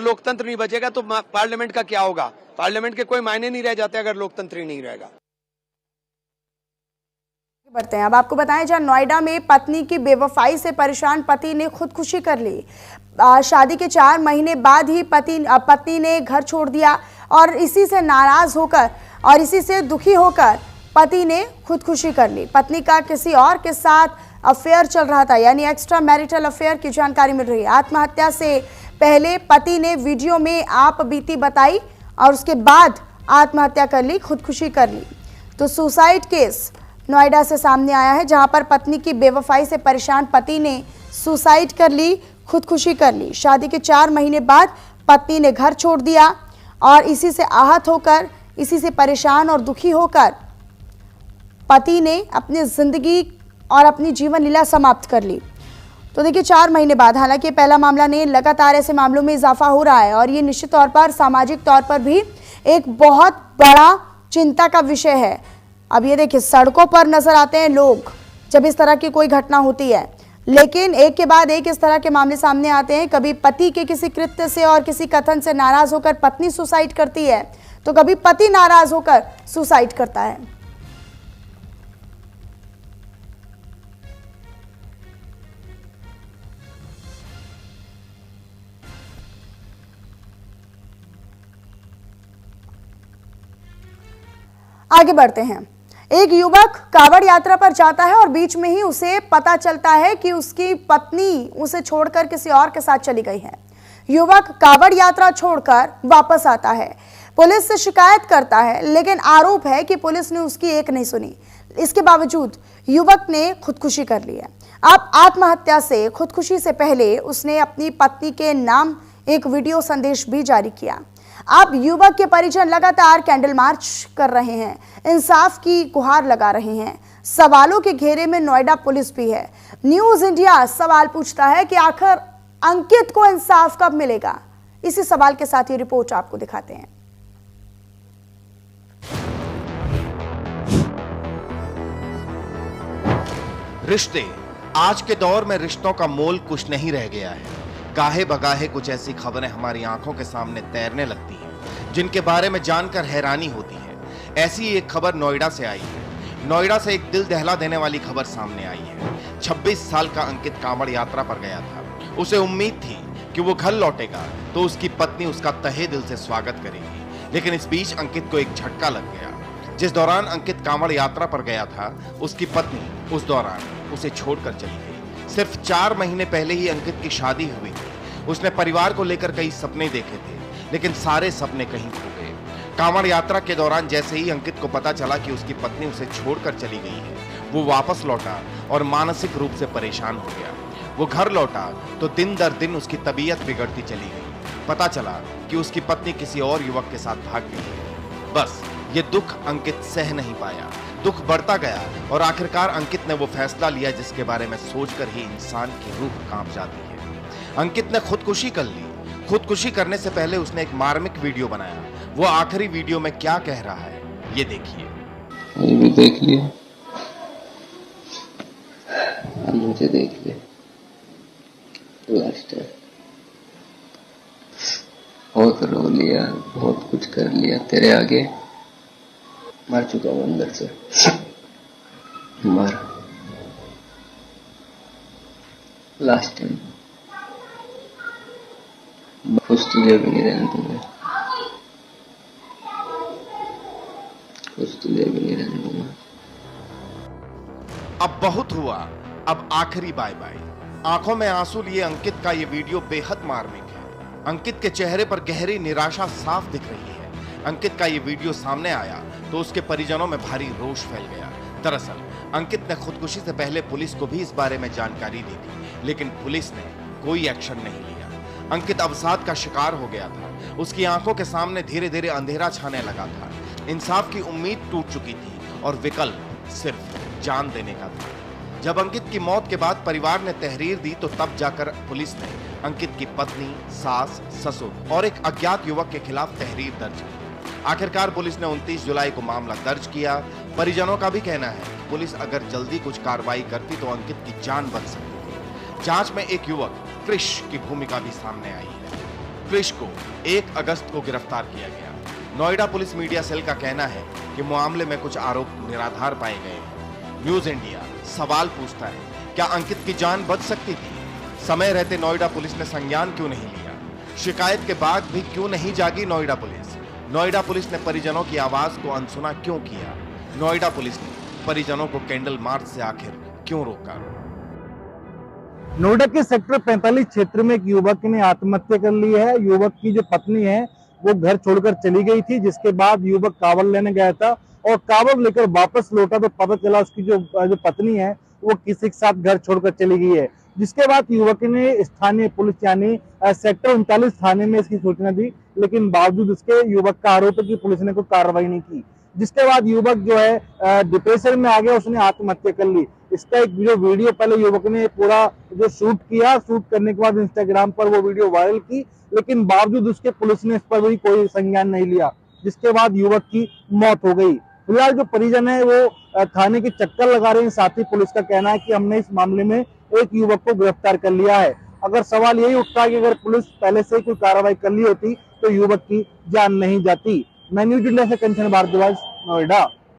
लोकतंत्र नहीं बचेगा तो पार्लियामेंट का क्या होगा? पार्लियामेंट के कोई मायने नहीं रह जाते अगर लोकतंत्र ही नहीं रहेगा। बढ़ते हैं। अब आपको बताएं, जहां नोएडा में पत्नी की बेवफाई से परेशान पति ने खुदकुशी कर ली। शादी के 4 महीने बाद ही पत्नी ने घर छोड़ दिया और इसी से नाराज होकर और इसी से दुखी होकर पति ने खुदकुशी कर ली। पत्नी का किसी और के साथ अफेयर चल रहा था, यानी एक्स्ट्रा मैरिटल अफेयर की जानकारी मिल रही है। आत्महत्या से पहले पति ने वीडियो में आप बीती बताई और उसके बाद आत्महत्या कर ली, खुदकुशी कर ली। तो सुसाइड केस नोएडा से सामने आया है, जहां पर पत्नी की बेवफाई से परेशान पति ने सुसाइड कर ली, खुदकुशी कर ली। शादी के 4 महीने बाद पत्नी ने घर छोड़ दिया और इसी से आहत होकर, इसी से परेशान और दुखी होकर पति ने अपनी जिंदगी और अपनी जीवन लीला समाप्त कर ली। तो देखिए, 4 महीने बाद, हालांकि पहला मामला नहीं, लगातार ऐसे मामलों में इजाफा हो रहा है और ये निश्चित तौर पर सामाजिक तौर पर भी एक बहुत बड़ा चिंता का विषय है। अब ये देखिए, सड़कों पर नजर आते हैं लोग जब इस तरह की कोई घटना होती है, लेकिन एक के बाद एक इस तरह के मामले सामने आते हैं। कभी पति के किसी कृत्य से और किसी कथन से नाराज होकर पत्नी सुसाइड करती है, तो कभी पति नाराज होकर सुसाइड करता है। आगे बढ़ते हैं। एक युवक कांवड़ यात्रा पर जाता है और बीच में ही उसे पता चलता है कि उसकी पत्नी उसे छोड़कर किसी और के साथ चली गई है। युवक कांवड़ यात्रा छोड़कर वापस आता है, पुलिस से शिकायत करता है, लेकिन आरोप है कि पुलिस ने उसकी एक नहीं सुनी। इसके बावजूद युवक ने खुदकुशी कर ली है। अब आत्महत्या से खुदकुशी से पहले उसने अपनी पत्नी के नाम एक वीडियो संदेश भी जारी किया। अब युवक के परिजन लगातार कैंडल मार्च कर रहे हैं, इंसाफ की गुहार लगा रहे हैं। सवालों के घेरे में नोएडा पुलिस भी है। न्यूज इंडिया सवाल पूछता है कि आखिर अंकित को इंसाफ कब मिलेगा। इसी सवाल के साथ ये रिपोर्ट आपको दिखाते हैं। रिश्ते, आज के दौर में रिश्तों का मोल कुछ नहीं रह गया है। गाहे बगाहे कुछ ऐसी खबरें हमारी आंखों के सामने तैरने लगती हैं, जिनके बारे में जानकर हैरानी होती है। ऐसी एक खबर नोएडा से आई है। नोएडा से एक दिल दहला देने वाली खबर सामने आई है। 26 साल का अंकित कांवड़ यात्रा पर गया था। उसे उम्मीद थी कि वो घर लौटेगा तो उसकी पत्नी उसका तहे दिल से स्वागत करेगी, लेकिन इस बीच अंकित को एक झटका लग गया। जिस दौरान अंकित कांवड़ यात्रा पर गया था, उसकी पत्नी उस दौरान उसे छोड़कर चली गई। सिर्फ 4 महीने पहले ही अंकित की शादी हुई थी। उसने परिवार को लेकर कई सपने देखे थे, लेकिन सारे सपने कहीं खो गए। कांवड़ यात्रा के दौरान जैसे ही अंकित को पता चला कि उसकी पत्नी उसे छोड़कर चली गई है, वो वापस लौटा और मानसिक रूप से परेशान हो गया। वो घर लौटा तो दिन दर दिन उसकी तबीयत बिगड़ती चली गई। पता चला कि उसकी पत्नी किसी और युवक के साथ भाग गई है। बस ये दुख अंकित सह नहीं पाया। दुख बढ़ता गया और आखिरकार अंकित ने वो फैसला लिया जिसके बारे में सोचकर ही इंसान की रूह कांप जाती है। अंकित ने खुदकुशी कर ली। खुदकुशी करने से पहले उसने एक मार्मिक वीडियो बनाया। वो आखिरी वीडियो में क्या कह रहा है, ये देखिए। ये भी देख लिया, मुझे देख लिया, लास्ट है। बहुत रो लिया, बहुत कुछ कर लिया तेरे आगे। मर चुका हूं अंदर से, मर लास्ट टाइम। खुश तुझे भी नहीं रहने दूंगा, खुश तुझे भी नहीं रहने दूंगा। अब बहुत हुआ, अब आखिरी बाय बाय। आंखों में आंसू लिए अंकित का ये वीडियो बेहद मार्मिक है। अंकित के चेहरे पर गहरी निराशा साफ दिख रही है। अंकित का ये वीडियो सामने आया तो उसके परिजनों में भारी रोष फैल गया। दरअसल अंकित ने खुदकुशी से पहले पुलिस को भी इस बारे में जानकारी दी थी, लेकिन पुलिस ने कोई एक्शन नहीं लिया। अंकित अवसाद का शिकार हो गया था। उसकी आंखों के सामने धीरे धीरे अंधेरा छाने लगा था। इंसाफ की उम्मीद टूट चुकी थी और विकल्प सिर्फ जान देने का था। जब अंकित की मौत के बाद परिवार ने तहरीर दी तो तब जाकर पुलिस ने अंकित की पत्नी, सास, ससुर और एक अज्ञात युवक के खिलाफ तहरीर दर्ज की। आखिरकार पुलिस ने 29 जुलाई को मामला दर्ज किया। परिजनों का भी कहना है कि पुलिस अगर जल्दी कुछ कार्रवाई करती तो अंकित की जान बच सकती थी। जांच में एक युवक क्रिश की भूमिका भी सामने आई है। क्रिश को 1 अगस्त को गिरफ्तार किया गया। नोएडा पुलिस मीडिया सेल का कहना है कि मामले में कुछ आरोप निराधार पाए गए हैं। न्यूज इंडिया सवाल पूछता है, क्या अंकित की जान बच सकती थी? समय रहते नोएडा पुलिस ने संज्ञान क्यों नहीं लिया? शिकायत के बाद भी क्यों नहीं जागी नोएडा पुलिस? नोएडा पुलिस ने परिजनों की आवाज को अनसुना क्यों किया? नोएडा पुलिस ने परिजनों को कैंडल मार्च से आखिर क्यों रोका? नोएडा के सेक्टर 45 क्षेत्र में एक युवक ने आत्महत्या कर ली है। युवक की जो पत्नी है वो घर छोड़कर चली गई थी, जिसके बाद युवक कावड़ लेने गया था और कावड़ लेकर वापस लौटा तो पता चला उसकी जो पत्नी है वो किसी के साथ घर छोड़कर चली गई है। जिसके बाद युवक ने स्थानीय पुलिस यानी सेक्टर 39 थाने में इसकी सूचना दी, लेकिन बावजूद उसके युवक का आरोप है कि पुलिस ने कोई कार्रवाई नहीं की। जिसके बाद युवक जो है डिप्रेशन में आ गया, उसने आत्महत्या कर ली। इसका एक जो वीडियो पहले युवक ने पूरा जो शूट किया, शूट करने के बाद इंस्टाग्राम पर वो वीडियो वायरल की, लेकिन बावजूद उसके पुलिस ने इस पर भी कोई संज्ञान नहीं लिया, जिसके बाद युवक की मौत हो गई। फिलहाल जो परिजन है वो थाने के चक्कर लगा रहे हैं। साथ ही पुलिस का कहना है कि हमने इस मामले में एक युवक को गिरफ्तार कर लिया है। अगर सवाल यही उठता है कि अगर पुलिस पहले से कोई कार्रवाई कर ली होती तो युवक की जान नहीं जाती। मैं न्यूज इंडिया से कंचन भारद्वाज, नोएडा।